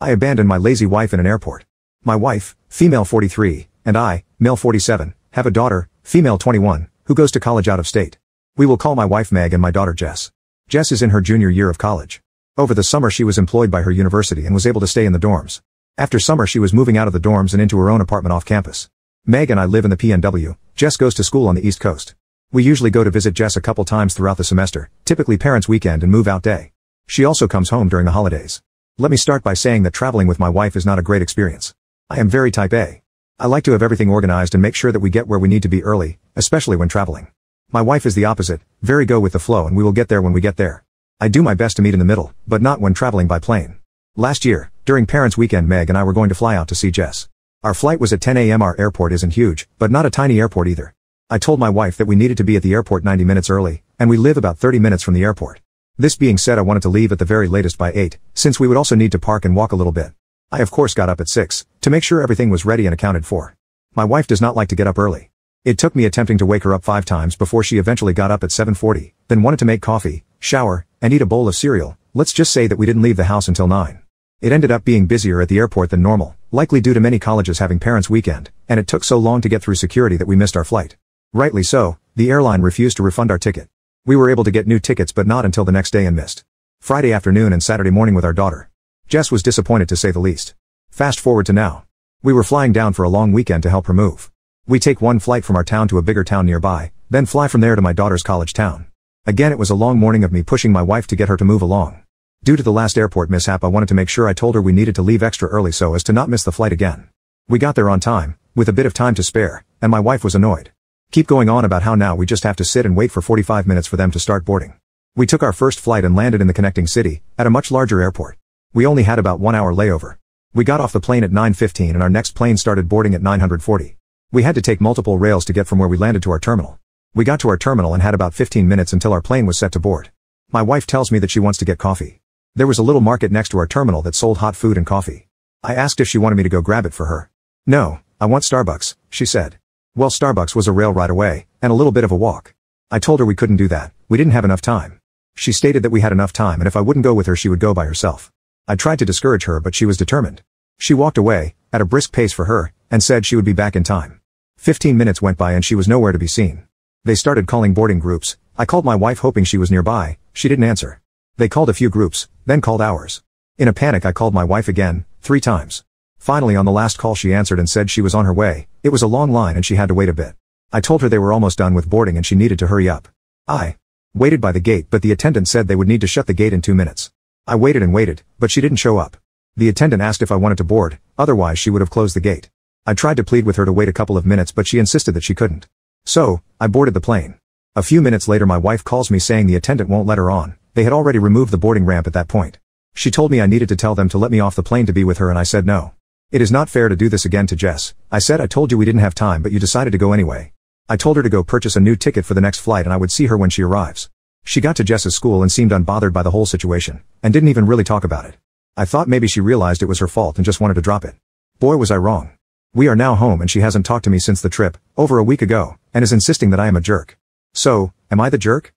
I abandoned my lazy wife in an airport. My wife, female 43, and I, male 47, have a daughter, female 21, who goes to college out of state. We will call my wife Meg and my daughter Jess. Jess is in her junior year of college. Over the summer she was employed by her university and was able to stay in the dorms. After summer she was moving out of the dorms and into her own apartment off campus. Meg and I live in the PNW. Jess goes to school on the East Coast. We usually go to visit Jess a couple times throughout the semester, typically parents' weekend and move-out day. She also comes home during the holidays. Let me start by saying that traveling with my wife is not a great experience. I am very type A. I like to have everything organized and make sure that we get where we need to be early, especially when traveling. My wife is the opposite, very go with the flow and we will get there when we get there. I do my best to meet in the middle, but not when traveling by plane. Last year, during parents' weekend Meg and I were going to fly out to see Jess. Our flight was at 10 a.m. Our airport isn't huge, but not a tiny airport either. I told my wife that we needed to be at the airport 90 minutes early, and we live about 30 minutes from the airport. This being said, I wanted to leave at the very latest by 8, since we would also need to park and walk a little bit. I of course got up at 6, to make sure everything was ready and accounted for. My wife does not like to get up early. It took me attempting to wake her up 5 times before she eventually got up at 7:40, then wanted to make coffee, shower, and eat a bowl of cereal. Let's just say that we didn't leave the house until 9. It ended up being busier at the airport than normal, likely due to many colleges having parents' weekend, and it took so long to get through security that we missed our flight. Rightly so, the airline refused to refund our ticket. We were able to get new tickets but not until the next day and missed Friday afternoon and Saturday morning with our daughter. Jess was disappointed to say the least. Fast forward to now. We were flying down for a long weekend to help her move. We take one flight from our town to a bigger town nearby, then fly from there to my daughter's college town. Again, it was a long morning of me pushing my wife to get her to move along. Due to the last airport mishap, I wanted to make sure I told her we needed to leave extra early so as to not miss the flight again. We got there on time, with a bit of time to spare, and my wife was annoyed. Keep going on about how now we just have to sit and wait for 45 minutes for them to start boarding. We took our first flight and landed in the connecting city, at a much larger airport. We only had about 1 hour layover. We got off the plane at 9:15 and our next plane started boarding at 9:40. We had to take multiple rails to get from where we landed to our terminal. We got to our terminal and had about 15 minutes until our plane was set to board. My wife tells me that she wants to get coffee. There was a little market next to our terminal that sold hot food and coffee. I asked if she wanted me to go grab it for her. No, I want Starbucks, she said. Well, Starbucks was a rail ride away, and a little bit of a walk. I told her we couldn't do that, we didn't have enough time. She stated that we had enough time and if I wouldn't go with her she would go by herself. I tried to discourage her but she was determined. She walked away, at a brisk pace for her, and said she would be back in time. 15 minutes went by and she was nowhere to be seen. They started calling boarding groups. I called my wife hoping she was nearby, she didn't answer. They called a few groups, then called ours. In a panic I called my wife again, 3 times. Finally on the last call she answered and said she was on her way. It was a long line and she had to wait a bit. I told her they were almost done with boarding and she needed to hurry up. I waited by the gate but the attendant said they would need to shut the gate in 2 minutes. I waited and waited, but she didn't show up. The attendant asked if I wanted to board, otherwise she would have closed the gate. I tried to plead with her to wait a couple of minutes but she insisted that she couldn't. So, I boarded the plane. A few minutes later my wife calls me saying the attendant won't let her on. They had already removed the boarding ramp at that point. She told me I needed to tell them to let me off the plane to be with her and I said no. It is not fair to do this again to Jess. I said I told you we didn't have time but you decided to go anyway. I told her to go purchase a new ticket for the next flight and I would see her when she arrives. She got to Jess's school and seemed unbothered by the whole situation, and didn't even really talk about it. I thought maybe she realized it was her fault and just wanted to drop it. Boy was I wrong. We are now home and she hasn't talked to me since the trip, over a week ago, and is insisting that I am a jerk. So, am I the jerk?